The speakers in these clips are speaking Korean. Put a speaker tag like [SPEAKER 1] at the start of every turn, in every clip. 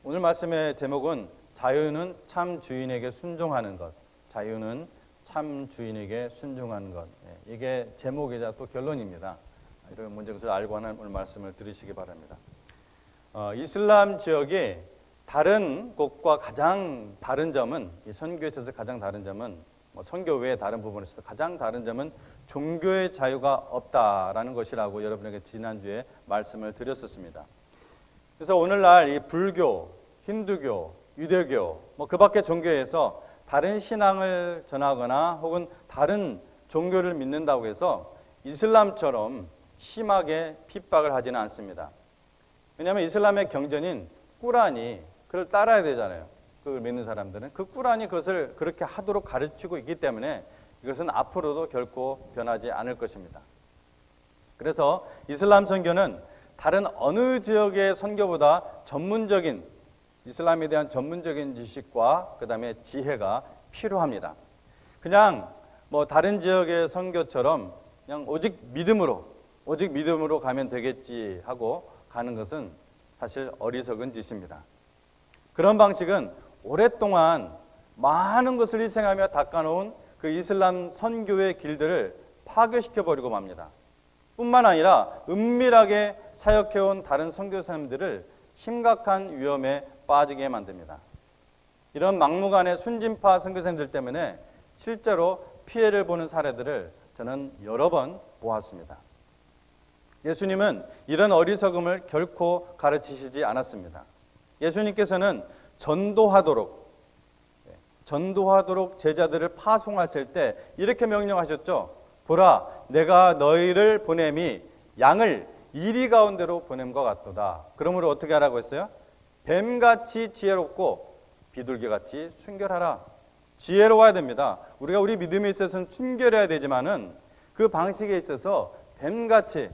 [SPEAKER 1] 오늘 말씀의 제목은 자유는 참 주인에게 순종하는 것. 자유는 참 주인에게 순종하는 것. 이게 제목이자 또 결론입니다. 이런 문제것을 알고 하는 오늘 말씀을 들으시기 바랍니다. 이슬람 지역이 다른 곳과 가장 다른 점은, 이 선교에 있어서 가장 다른 점은, 선교 외의 다른 부분에서 가장 다른 점은 종교의 자유가 없다라는 것이라고 여러분에게 지난주에 말씀을 드렸었습니다. 그래서 오늘날 이 불교, 힌두교, 유대교, 그 밖의 종교에서 다른 신앙을 전하거나 혹은 다른 종교를 믿는다고 해서 이슬람처럼 심하게 핍박을 하지는 않습니다. 왜냐하면 이슬람의 경전인 꾸란이 그걸 따라야 되잖아요. 그걸 믿는 사람들은 그 꾸란이 그것을 그렇게 하도록 가르치고 있기 때문에 이것은 앞으로도 결코 변하지 않을 것입니다. 그래서 이슬람 선교는 다른 어느 지역의 선교보다 전문적인, 이슬람에 대한 전문적인 지식과 그 다음에 지혜가 필요합니다. 그냥 다른 지역의 선교처럼 그냥 오직 믿음으로 가면 되겠지 하고 가는 것은 사실 어리석은 짓입니다. 그런 방식은 오랫동안 많은 것을 희생하며 닦아놓은 그 이슬람 선교의 길들을 파괴시켜버리고 맙니다. 뿐만 아니라 은밀하게 사역해온 다른 선교사님들을 심각한 위험에 빠지게 만듭니다. 이런 막무가내 순진파 선교사님들 때문에 실제로 피해를 보는 사례들을 저는 여러 번 보았습니다. 예수님은 이런 어리석음을 결코 가르치시지 않았습니다. 예수님께서는 전도하도록 제자들을 파송하실 때 이렇게 명령하셨죠. 보라, 내가 너희를 보냄이 양을 이리 가운데로 보냄과 같도다. 그러므로 어떻게 하라고 했어요? 뱀같이 지혜롭고 비둘기같이 순결하라. 지혜로워야 됩니다. 우리가 우리 믿음에 있어서는 순결해야 되지만은 그 방식에 있어서 뱀같이,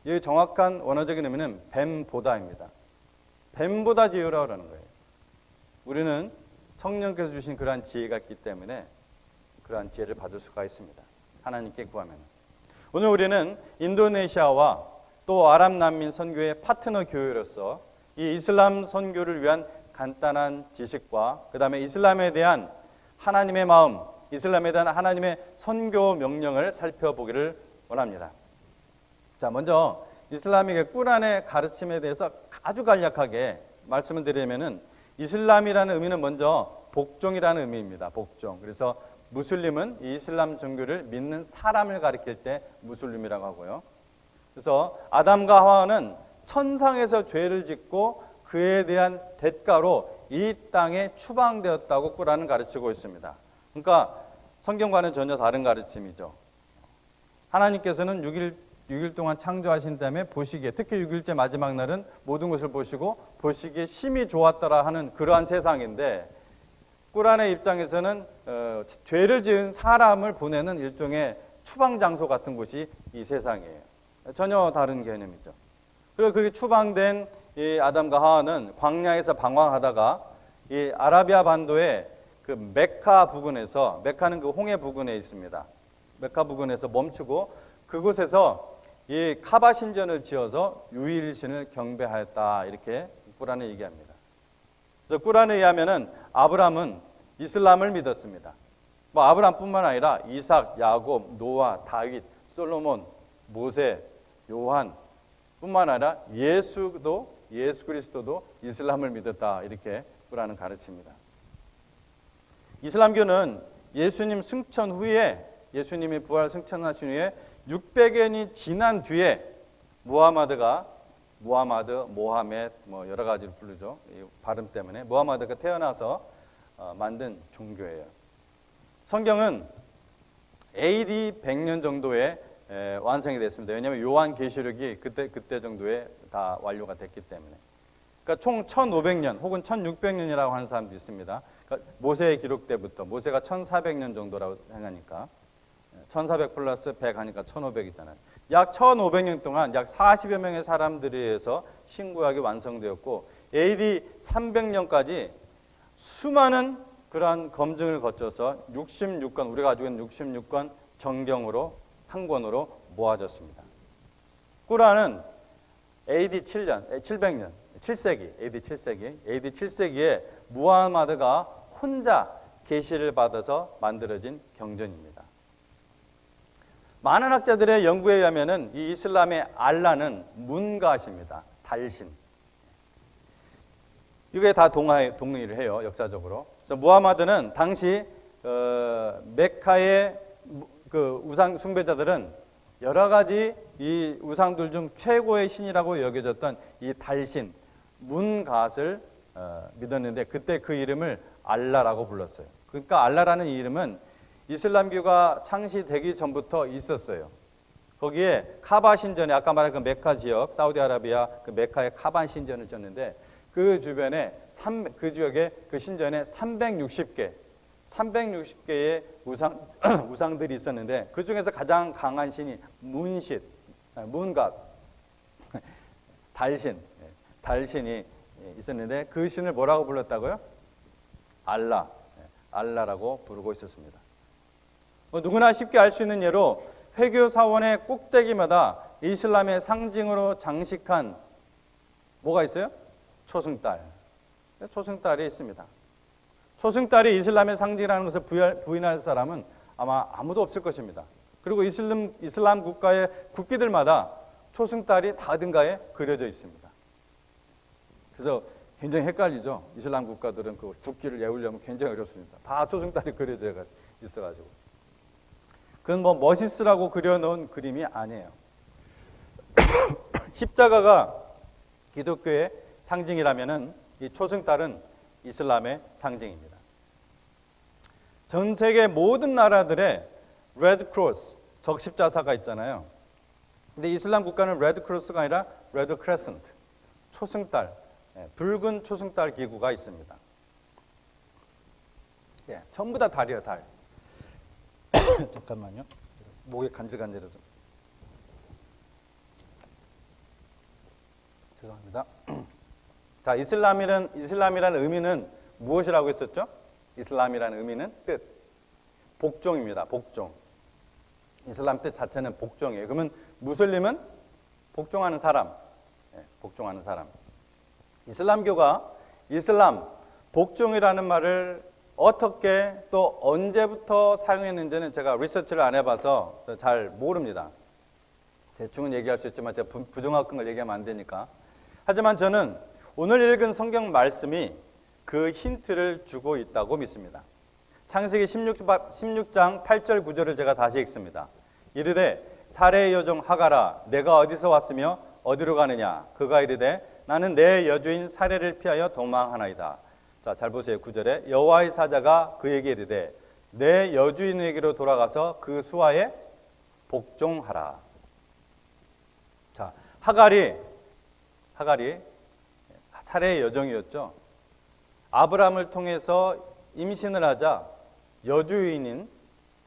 [SPEAKER 1] 이 정확한 원어적인 의미는 뱀보다입니다. 뱀보다 지혜로우라고 하는 거예요. 우리는 성령께서 주신 그러한 지혜가 있기 때문에 그러한 지혜를 받을 수가 있습니다. 하나님께 구하면. 오늘 우리는 인도네시아와 또 아랍 난민 선교의 파트너 교회로서 이 이슬람 선교를 위한 간단한 지식과 그 다음에 이슬람에 대한 하나님의 마음, 이슬람에 대한 하나님의 선교 명령을 살펴보기를 원합니다. 자, 먼저 이슬람의 꾸란의 가르침에 대해서 아주 간략하게 말씀을 드리면은 이슬람이라는 의미는 먼저 복종이라는 의미입니다. 복종. 그래서 무슬림은 이 이슬람 종교를 믿는 사람을 가리킬 때 무슬림이라고 하고요. 그래서 아담과 하와는 천상에서 죄를 짓고 그에 대한 대가로 이 땅에 추방되었다고 꾸란은 가르치고 있습니다. 그러니까 성경과는 전혀 다른 가르침이죠. 하나님께서는 6일 동안 창조하신 다음에 보시기에, 특히 6일째 마지막 날은 모든 것을 보시고 보시기에 심히 좋았더라 하는 그러한 세상인데, 꾸란의 입장에서는 죄를 지은 사람을 보내는 일종의 추방 장소 같은 곳이 이 세상이에요. 전혀 다른 개념이죠. 그리고 그게 추방된 이 아담과 하와는 광야에서 방황하다가 이 아라비아 반도의 그 메카 부근에서, 메카는 그 홍해 부근에 있습니다. 메카 부근에서 멈추고 그곳에서 이 카바 신전을 지어서 유일신을 경배하였다, 이렇게 꾸란에 얘기합니다. 그래서 꾸란에 의하면은 아브람은 이슬람을 믿었습니다. 아브람뿐만 아니라 이삭, 야곱, 노아, 다윗, 솔로몬, 모세, 요한 뿐만 아니라 예수 그리스도도 이슬람을 믿었다, 이렇게 꾸란은 가르칩니다. 이슬람교는 예수님 승천 후에, 예수님이 부활 승천하신 후에 600년이 지난 뒤에 모하메드, 모하멧 여러 가지를 부르죠. 이 발음 때문에 모하메드가 태어나서 만든 종교예요. 성경은 AD 100년 정도에 완성이 됐습니다. 왜냐하면 요한계시록이 그때 정도에 다 완료가 됐기 때문에. 그러니까 총 1500년 혹은 1600년이라고 하는 사람도 있습니다. 그러니까 모세의 기록 때부터, 모세가 1400년 정도라고 생각하니까 1400 플러스 100 하니까 1500이잖아요. 약 1500년 동안 약 40여 명의 사람들에 의해서 신구약이 완성되었고, AD 300년까지 수많은 그러한 검증을 거쳐서 66권, 우리가 가지고 있는 66권 정경으로 한 권으로 모아졌습니다. 꾸란은 AD 700년, 7세기, AD 7세기, AD 7세기에 무하마드가 혼자 계시를 받아서 만들어진 경전입니다. 많은 학자들의 연구에 의하면은 이 이슬람의 알라는 문가십니다. 달신. 이게 다 동의를 해요, 역사적으로. 그래서 무하마드는 당시 메카의 그 우상 숭배자들은 여러 가지 이 우상들 중 최고의 신이라고 여겨졌던 이 달신 문갓을 믿었는데 그때 그 이름을 알라라고 불렀어요. 그러니까 알라라는 이 이름은 이슬람교가 창시되기 전부터 있었어요. 거기에 카바 신전에 아까 말한 그 메카 지역, 사우디아라비아 그 메카의 카바 신전을 졌는데 그 주변에 그 지역에 그 신전에 360개의 우상들이 있었는데 그 중에서 가장 강한 신이 문갓, 달신이 있었는데 그 신을 뭐라고 불렀다고요? 알라라고 부르고 있었습니다. 누구나 쉽게 알 수 있는 예로 회교 사원의 꼭대기마다 이슬람의 상징으로 장식한 뭐가 있어요? 초승달. 초승달이 있습니다. 초승달이 이슬람의 상징이라는 것을 부인할 사람은 아마 아무도 없을 것입니다. 그리고 이슬람 국가의 국기들마다 초승달이 다 어딘가에 그려져 있습니다. 그래서 굉장히 헷갈리죠. 이슬람 국가들은 그 국기를 외우려면 굉장히 어렵습니다. 다 초승달이 그려져 있어가지고. 그건 뭐 멋있으라고 그려놓은 그림이 아니에요. 십자가가 기독교의 상징이라면은 이 초승달은 이슬람의 상징입니다. 전 세계 모든 나라들의 레드 크로스, 적십자사가 있잖아요. 근데 이슬람 국가는 레드 크로스가 아니라 레드 크레센트, 초승달, 붉은 초승달 기구가 있습니다. 전부 다 달이에요, 달. 잠깐만요. 목이 간질간질해서. 죄송합니다. 자, 이슬람이라는 의미는 무엇이라고 했었죠? 이슬람이라는 의미는 뜻. 복종입니다. 복종. 이슬람 뜻 자체는 복종이에요. 그러면 무슬림은 복종하는 사람. 복종하는 사람. 이슬람교가 이슬람, 복종이라는 말을 어떻게 또 언제부터 사용했는지는 제가 리서치를 안 해봐서 잘 모릅니다. 대충은 얘기할 수 있지만 제가 부정확한 걸 얘기하면 안 되니까. 하지만 저는 오늘 읽은 성경 말씀이 그 힌트를 주고 있다고 믿습니다. 창세기 16장 8절 9절을 제가 다시 읽습니다. 이르되 사레의 여종 하가라 내가 어디서 왔으며 어디로 가느냐 그가 이르되 나는 내 여주인 사레를 피하여 도망하나이다. 자, 잘 보세요. 9절에 여호와의 사자가 그에게 이르되 내 여주인에게로 돌아가서 그 수하에 복종하라. 자, 하갈이 사레의 여종이었죠. 아브라함을 통해서 임신을 하자 여주인인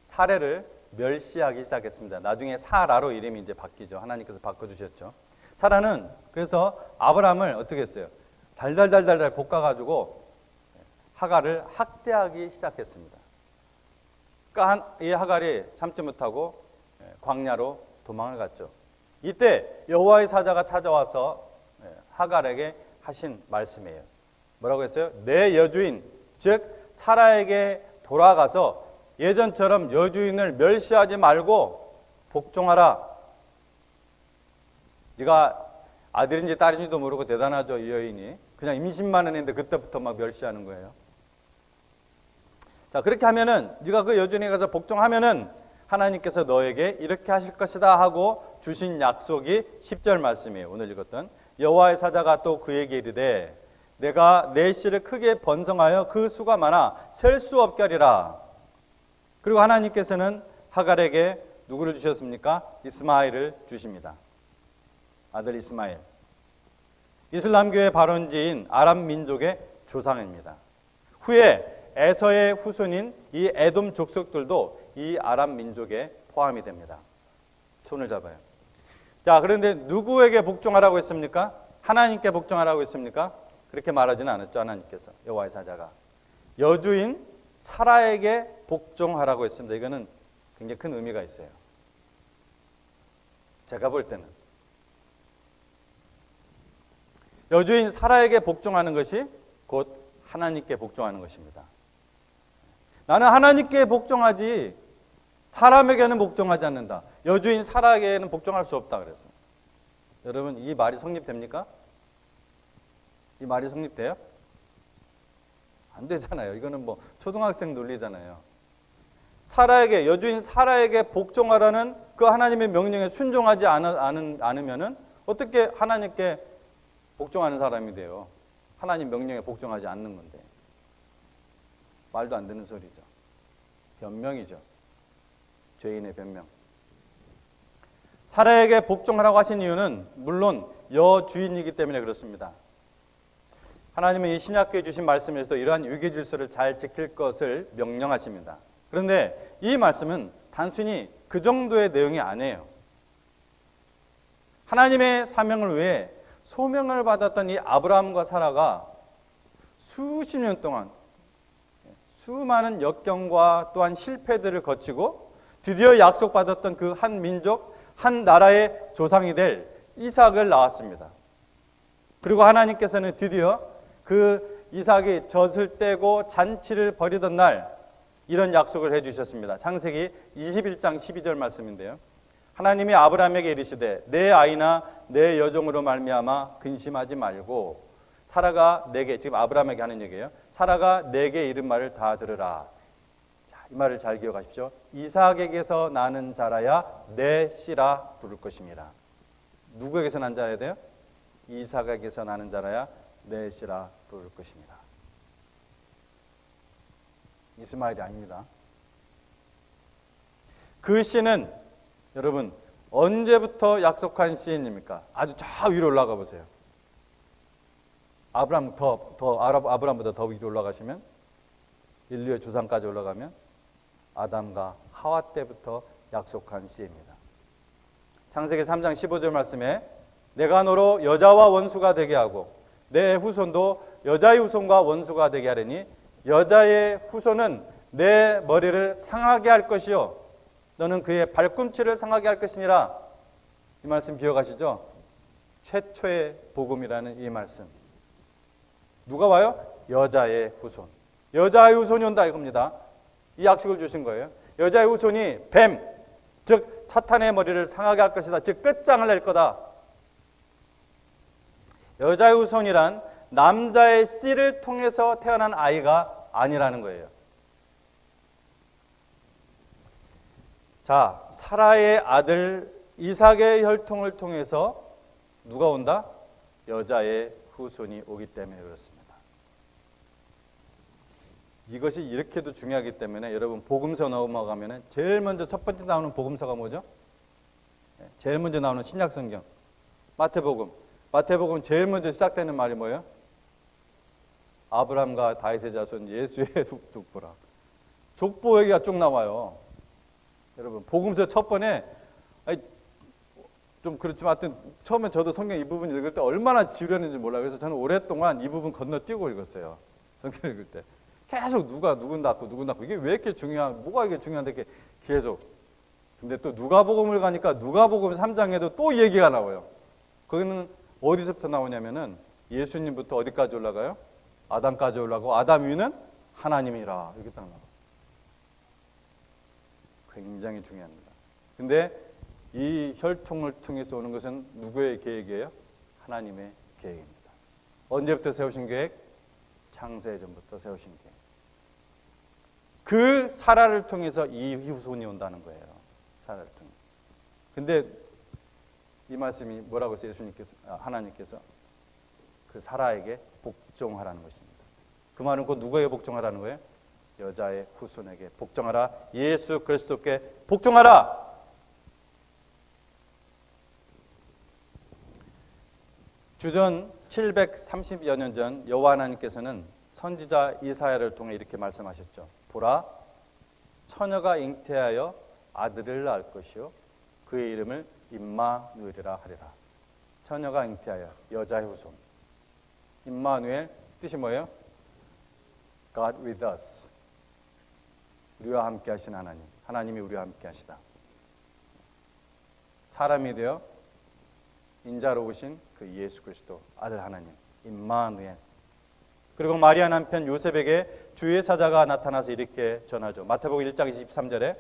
[SPEAKER 1] 사레를 멸시하기 시작했습니다. 나중에 사라로 이름이 이제 바뀌죠. 하나님께서 바꿔주셨죠. 사라는 그래서 아브라함을 어떻게 했어요? 달달달달 볶아가지고 하갈을 학대하기 시작했습니다. 그러니까 이 하갈이 참지 못하고 광야로 도망을 갔죠. 이때 여호와의 사자가 찾아와서 하갈에게 하신 말씀이에요. 뭐라고 했어요? 내 여주인 즉 사라에게 돌아가서 예전처럼 여주인을 멸시하지 말고 복종하라. 네가 아들인지 딸인지도 모르고 대단하죠. 이 여인이 그냥 임신만 했는데 그때부터 막 멸시하는 거예요. 자, 그렇게 하면은 네가 그 여주인에 가서 복종하면은 하나님께서 너에게 이렇게 하실 것이다 하고 주신 약속이 10절 말씀이에요. 오늘 읽었던 여호와의 사자가 또 그에게 이르되 내가 내 씨를 크게 번성하여 그 수가 많아 셀 수 없게 하리라. 그리고 하나님께서는 하갈에게 누구를 주셨습니까? 이스마엘을 주십니다. 아들 이스마엘. 이슬람교의 발원지인 아람 민족의 조상입니다. 후에 에서의 후손인 이 에돔 족속들도 이 아람 민족에 포함이 됩니다. 손을 잡아요. 자, 그런데 누구에게 복종하라고 했습니까? 하나님께 복종하라고 했습니까? 그렇게 말하지는 않았죠. 하나님께서 여호와의 사자가 여주인 사라에게 복종하라고 했습니다. 이거는 굉장히 큰 의미가 있어요. 제가 볼 때는 여주인 사라에게 복종하는 것이 곧 하나님께 복종하는 것입니다. 나는 하나님께 복종하지 사람에게는 복종하지 않는다. 여주인 사라에게는 복종할 수 없다 그랬어요. 여러분, 이 말이 성립됩니까? 이 말이 성립돼요? 안 되잖아요. 이거는 뭐 초등학생 논리잖아요. 사라에게, 여주인 사라에게 복종하라는 그 하나님의 명령에 순종하지 않으면은 어떻게 하나님께 복종하는 사람이 돼요? 하나님 명령에 복종하지 않는 건데. 말도 안 되는 소리죠. 변명이죠. 죄인의 변명. 사라에게 복종하라고 하신 이유는 물론 여주인이기 때문에 그렇습니다. 하나님은 이 신약기에 주신 말씀에서도 이러한 위계 질서를 잘 지킬 것을 명령하십니다. 그런데 이 말씀은 단순히 그 정도의 내용이 아니에요. 하나님의 사명을 위해 소명을 받았던 이 아브라함과 사라가 수십 년 동안 수많은 역경과 또한 실패들을 거치고 드디어 약속받았던 그 한 민족, 한 나라의 조상이 될 이삭을 낳았습니다. 그리고 하나님께서는 드디어 그 이삭이 젖을 떼고 잔치를 벌이던 날 이런 약속을 해주셨습니다. 창세기 21장 12절 말씀인데요. 하나님이 아브라함에게 이르시되 내 아이나 내 여종으로 말미암아 근심하지 말고 사라가 내게, 지금 아브라함에게 하는 얘기예요. 사라가 내게 이른 말을 다 들으라. 자, 이 말을 잘 기억하십시오. 이삭에게서 나는 자라야 내 씨라 부를 것입니다. 누구에게서 난 자라야 돼요? 이삭에게서 나는 자라야 내 씨라 부를 것입니다. 이스마엘이 아닙니다. 그 씨는 여러분 언제부터 약속한 씨입니까? 아주 저 위로 올라가 보세요. 아브라함보다 더 위로 올라가시면 인류의 조상까지 올라가면 아담과 하와 때부터 약속한 씨입니다. 창세기 3장 15절 말씀에 내가 너로 여자와 원수가 되게 하고 내 후손도 여자의 후손과 원수가 되게 하려니 여자의 후손은 내 머리를 상하게 할 것이요 너는 그의 발꿈치를 상하게 할 것이니라. 이 말씀 기억하시죠? 최초의 복음이라는 이 말씀. 누가 와요? 여자의 후손. 여자의 후손이 온다 이겁니다. 이 약속을 주신 거예요. 여자의 후손이 뱀, 즉 사탄의 머리를 상하게 할 것이다. 즉 끝장을 낼 거다. 여자의 후손이란 남자의 씨를 통해서 태어난 아이가 아니라는 거예요. 자, 사라의 아들 이삭의 혈통을 통해서 누가 온다? 여자의 후손이 오기 때문에 그렇습니다. 이것이 이렇게도 중요하기 때문에 여러분 복음서 넘어가면 제일 먼저 첫 번째 나오는 복음서가 뭐죠? 제일 먼저 나오는 신약성경 마태복음. 마태복음 제일 먼저 시작되는 말이 뭐예요? 아브라함과 다윗의 자손 예수의 족보라. 족보 얘기가 쭉 나와요. 여러분 복음서 첫 번에 좀 그렇지만 하여튼 처음에 저도 성경 이 부분 읽을 때 얼마나 지루했는지 몰라요. 그래서 저는 오랫동안 이 부분 건너뛰고 읽었어요. 성경 읽을 때. 계속 누군 낳고 이게 왜 이렇게 뭐가 이게 중요한데 이렇게 계속. 근데 또 누가복음을 가니까 누가복음 3장에도 또 얘기가 나와요. 거기는 어디서부터 나오냐면은 예수님부터 어디까지 올라가요? 아담까지 올라가고 아담 위는 하나님이라 이렇게 딱 나와요. 굉장히 중요합니다. 근데 이 혈통을 통해서 오는 것은 누구의 계획이에요? 하나님의 계획입니다. 언제부터 세우신 계획? 창세전부터 세우신 계획. 그 사라를 통해서 이 후손이 온다는 거예요. 사라를 통해. 근데 이 말씀이 뭐라고 했어요? 하나님께서 그 사라에게 복종하라는 것입니다. 그 말은 곧 누구에게 복종하라는 거예요? 여자의 후손에게 복종하라. 예수 그리스도께 복종하라. 주전 730여 년 전 여호와 하나님께서는 선지자 이사야를 통해 이렇게 말씀하셨죠. 보라, 처녀가 잉태하여 아들을 낳을 것이요 그의 이름을 임마누엘이라 하리라. 처녀가 잉태하여 여자의 후손. 임마누엘 뜻이 뭐예요? God with us. 우리와 함께 하신 하나님. 하나님이 우리와 함께 하시다. 사람이 되어 인자로 오신 그 예수 그리스도 아들 하나님 임마누엘. 그리고 마리아 남편 요셉에게 주의 사자가 나타나서 이렇게 전하죠. 마태복음 1장 23절에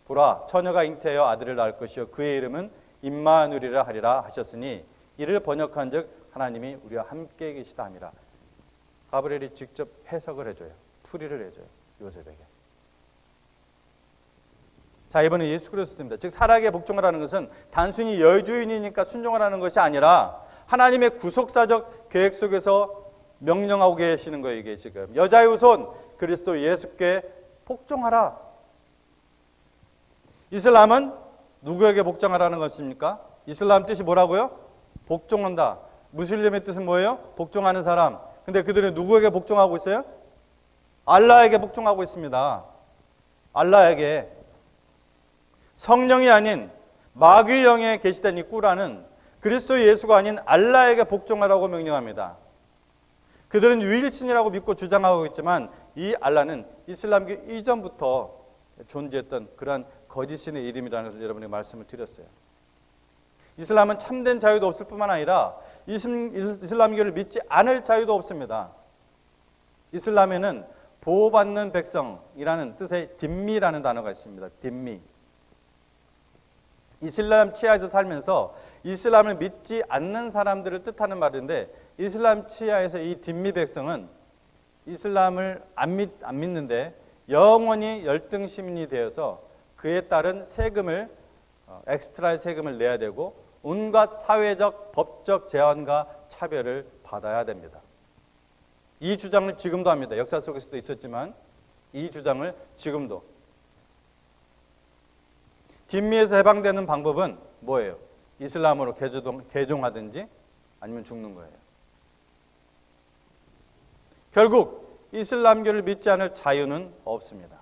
[SPEAKER 1] 보라 처녀가 잉태하여 아들을 낳을 것이요 그의 이름은 임마누엘이라 하리라 하셨으니 이를 번역한즉 하나님이 우리와 함께 계시다 함이라. 가브리엘이 직접 해석을 해줘요. 풀이를 해줘요. 요셉에게. 자, 이번엔 예수 그리스도입니다. 즉 사랑에 복종하라는 것은 단순히 여주인이니까 순종하라는 것이 아니라 하나님의 구속사적 계획 속에서 명령하고 계시는 거예요. 이게 지금 여자의 후손 그리스도 예수께 복종하라. 이슬람은 누구에게 복종하라는 것입니까? 이슬람 뜻이 뭐라고요? 복종한다. 무슬림의 뜻은 뭐예요? 복종하는 사람. 근데 그들은 누구에게 복종하고 있어요? 알라에게 복종하고 있습니다. 알라에게. 성령이 아닌 마귀의 영에 계시된 이 꾸라는 그리스도 예수가 아닌 알라에게 복종하라고 명령합니다. 그들은 유일신이라고 믿고 주장하고 있지만 이 알라는 이슬람교 이전부터 존재했던 그러한 거짓신의 이름이라는 것을 여러분에게 말씀을 드렸어요. 이슬람은 참된 자유도 없을 뿐만 아니라 이슬람교를 믿지 않을 자유도 없습니다. 이슬람에는 보호받는 백성이라는 뜻의 딤미라는 단어가 있습니다. 딤미. 이슬람 치하에서 살면서 이슬람을 믿지 않는 사람들을 뜻하는 말인데 이슬람 치하에서 이 딤미 백성은 이슬람을 안 믿는데 영원히 열등 시민이 되어서 그에 따른 세금을 엑스트라의 세금을 내야 되고 온갖 사회적 법적 제한과 차별을 받아야 됩니다. 이 주장을 지금도 합니다. 역사 속에서도 있었지만 이 주장을 지금도. 딤미에서 해방되는 방법은 뭐예요? 이슬람으로 개종하든지 아니면 죽는 거예요. 결국 이슬람교를 믿지 않을 자유는 없습니다.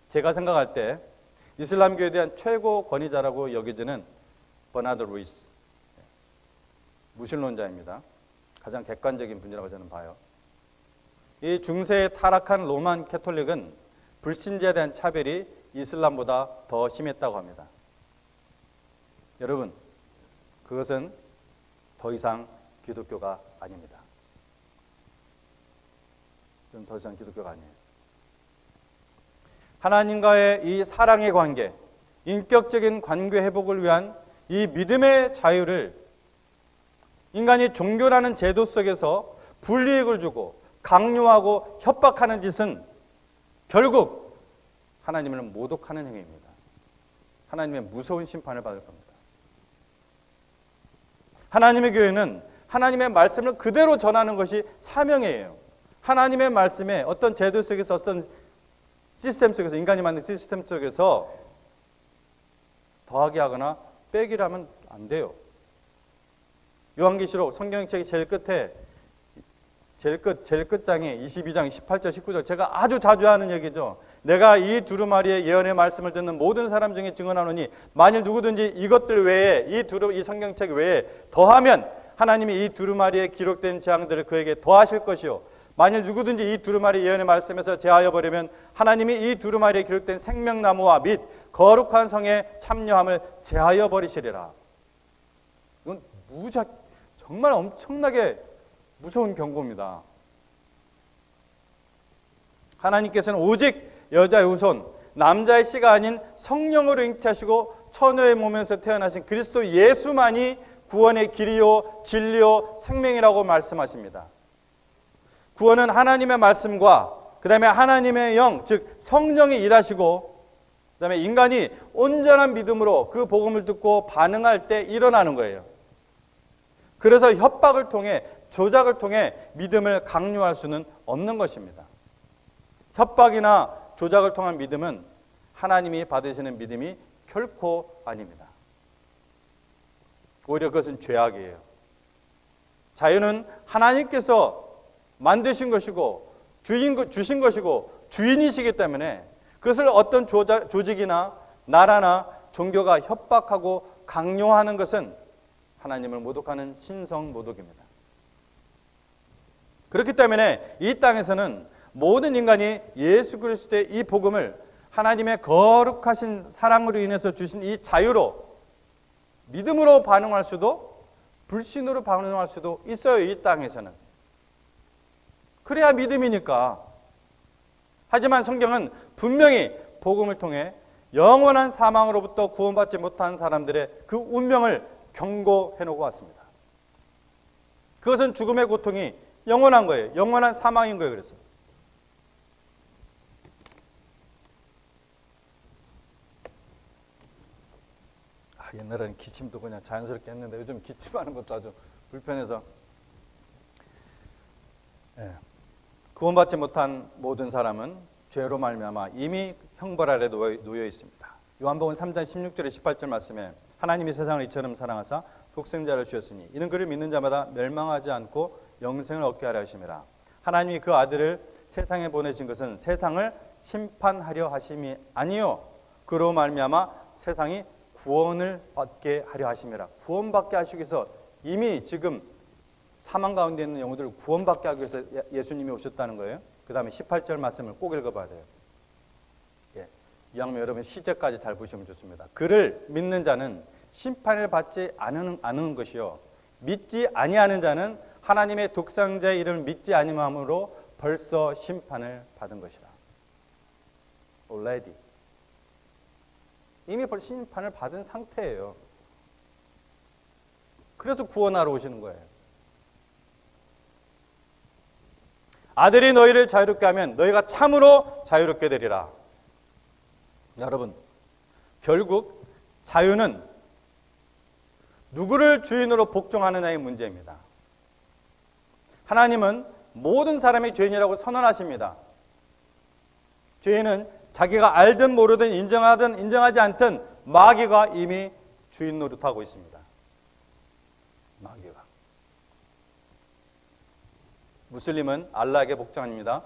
[SPEAKER 1] 제가 생각할 때 이슬람교에 대한 최고 권위자라고 여겨지는 버나드 루이스, 무신론자입니다. 가장 객관적인 분이라고 저는 봐요. 이 중세에 타락한 로만 캐톨릭은 불신자에 대한 차별이 이슬람보다 더 심했다고 합니다. 여러분, 그것은 더 이상 기독교가 아닙니다. 좀 더 이상 기독교가 아니에요. 하나님과의 이 사랑의 관계, 인격적인 관계 회복을 위한 이 믿음의 자유를 인간이 종교라는 제도 속에서 불이익을 주고 강요하고 협박하는 짓은 결국 하나님을 모독하는 행위입니다. 하나님의 무서운 심판을 받을 겁니다. 하나님의 교회는 하나님의 말씀을 그대로 전하는 것이 사명이에요. 하나님의 말씀에 어떤 제도 속에서 어떤 시스템 속에서 인간이 만든 시스템 속에서 더하기 하거나 빼기를 하면 안 돼요. 요한계시록 성경책이 제일 끝에 제일 끝장에 22장 28절 19절 제가 아주 자주 하는 얘기죠. 내가 이 두루마리의 예언의 말씀을 듣는 모든 사람 중에 증언하노니 만일 누구든지 이것들 외에 이 성경책 외에 더하면 하나님이 이 두루마리에 기록된 재앙들을 그에게 더하실 것이요 만일 누구든지 이 두루마리 예언의 말씀에서 제하여 버리면 하나님이 이 두루마리에 기록된 생명나무와 및 거룩한 성에 참여함을 제하여 버리시리라. 이건 정말 엄청나게 무서운 경고입니다. 하나님께서는 오직 여자의 후손, 남자의 씨가 아닌 성령으로 잉태하시고 처녀의 몸에서 태어나신 그리스도 예수만이 구원의 길이요 진리요 생명이라고 말씀하십니다. 구원은 하나님의 말씀과 그 다음에 하나님의 영, 즉 성령이 일하시고 그 다음에 인간이 온전한 믿음으로 그 복음을 듣고 반응할 때 일어나는 거예요. 그래서 협박을 통해 조작을 통해 믿음을 강요할 수는 없는 것입니다. 협박이나 조작을 통한 믿음은 하나님이 받으시는 믿음이 결코 아닙니다. 오히려 그것은 죄악이에요. 자유는 하나님께서 만드신 것이고 주신 것이고 주인이시기 때문에 그것을 어떤 조직이나 나라나 종교가 협박하고 강요하는 것은 하나님을 모독하는 신성 모독입니다. 그렇기 때문에 이 땅에서는 모든 인간이 예수 그리스도의 이 복음을 하나님의 거룩하신 사랑으로 인해서 주신 이 자유로 믿음으로 반응할 수도 불신으로 반응할 수도 있어요. 이 땅에서는. 그래야 믿음이니까. 하지만 성경은 분명히 복음을 통해 영원한 사망으로부터 구원받지 못한 사람들의 그 운명을 경고해놓고 왔습니다. 그것은 죽음의 고통이 영원한 거예요. 영원한 사망인 거예요. 그래서 옛날에는 기침도 그냥 자연스럽게 했는데 요즘 기침하는 것도 아주 불편해서 구원받지 못한 모든 사람은 죄로 말미암아 이미 형벌 아래 놓여 있습니다. 요한복음 3장 16절에 18절 말씀에 하나님이 세상을 이처럼 사랑하사 독생자를 주셨으니 이는 그를 믿는 자마다 멸망하지 않고 영생을 얻게 하려 하심이라. 하나님이 그 아들을 세상에 보내신 것은 세상을 심판하려 하심이 아니요 그로 말미암아 세상이 구원을 얻게 하려 하심이라. 구원받게 하시기 위해서 이미 지금 사망 가운데 있는 영혼들을 구원받게 하기 위해서 예수님이 오셨다는 거예요. 그 다음에 18절 말씀을 꼭 읽어봐야 돼요. 이왕이면 여러분 시제까지 잘 보시면 좋습니다. 그를 믿는 자는 심판을 받지 않은 것이요 믿지 아니하는 자는 하나님의 독생자의 이름을 믿지 아니함으로 벌써 심판을 받은 것이라. already. 이미 벌써 심판을 받은 상태예요. 그래서 구원하러 오시는 거예요. 아들이 너희를 자유롭게 하면 너희가 참으로 자유롭게 되리라. 여러분, 결국 자유는 누구를 주인으로 복종하느냐의 문제입니다. 하나님은 모든 사람이 죄인이라고 선언하십니다. 죄인은 자기가 알든 모르든 인정하든 인정하지 않든 마귀가 이미 주인 노릇하고 있습니다. 마귀가. 무슬림은 알라에게 복종합니다.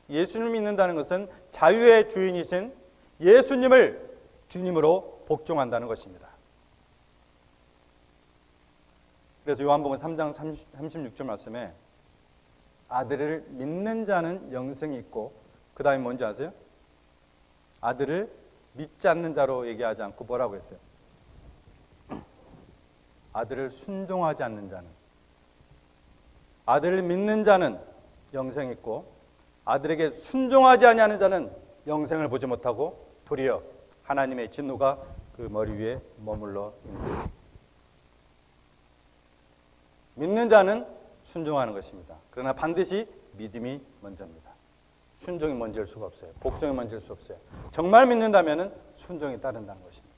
[SPEAKER 1] 예수님을 믿는다는 것은 자유의 주인이신 예수님을 주님으로 복종한다는 것입니다. 그래서 요한복음 3장 36절 말씀에 아들을 믿는 자는 영생이 있고 그 다음에 뭔지 아세요? 아들을 믿지 않는 자로 얘기하지 않고 뭐라고 했어요? 아들을 순종하지 않는 자는, 아들을 믿는 자는 영생이 있고 아들에게 순종하지 아니하는 자는 영생을 보지 못하고 도리어 하나님의 진노가 그 머리 위에 머물러 있는 거예요. 믿는 자는 순종하는 것입니다. 그러나 반드시 믿음이 먼저입니다. 순종이 먼저일 수가 없어요. 복종이 먼저일 수 없어요. 정말 믿는다면 순종이 따른다는 것입니다.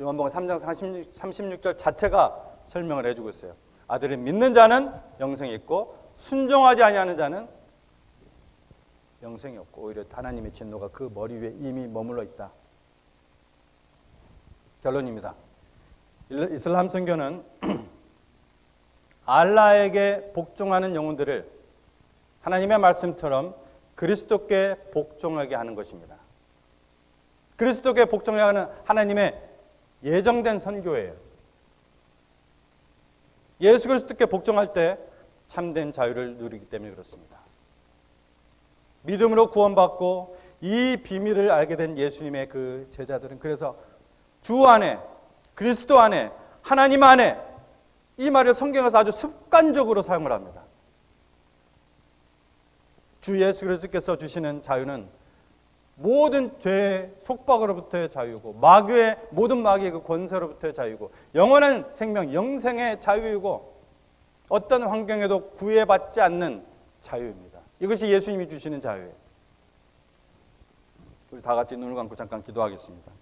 [SPEAKER 1] 요한복음 3장 36절 자체가 설명을 해주고 있어요. 아들을 믿는 자는 영생이 있고 순종하지 아니하는 자는 영생이 없고 오히려 하나님의 진노가 그 머리 위에 이미 머물러 있다. 결론입니다. 이슬람 선교는 알라에게 복종하는 영혼들을 하나님의 말씀처럼 그리스도께 복종하게 하는 것입니다. 그리스도께 복종하게 하는 하나님의 예정된 선교예요. 예수 그리스도께 복종할 때 참된 자유를 누리기 때문에 그렇습니다. 믿음으로 구원받고 이 비밀을 알게 된 예수님의 그 제자들은 그래서 주 안에, 그리스도 안에, 하나님 안에 이 말을 성경에서 아주 습관적으로 사용을 합니다. 주 예수 그리스도께서 주시는 자유는 모든 죄의 속박으로부터의 자유고 모든 마귀의 그 권세로부터의 자유고 영원한 생명, 영생의 자유이고 어떤 환경에도 구애받지 않는 자유입니다. 이것이 예수님이 주시는 자유예요. 우리 다 같이 눈을 감고 잠깐 기도하겠습니다.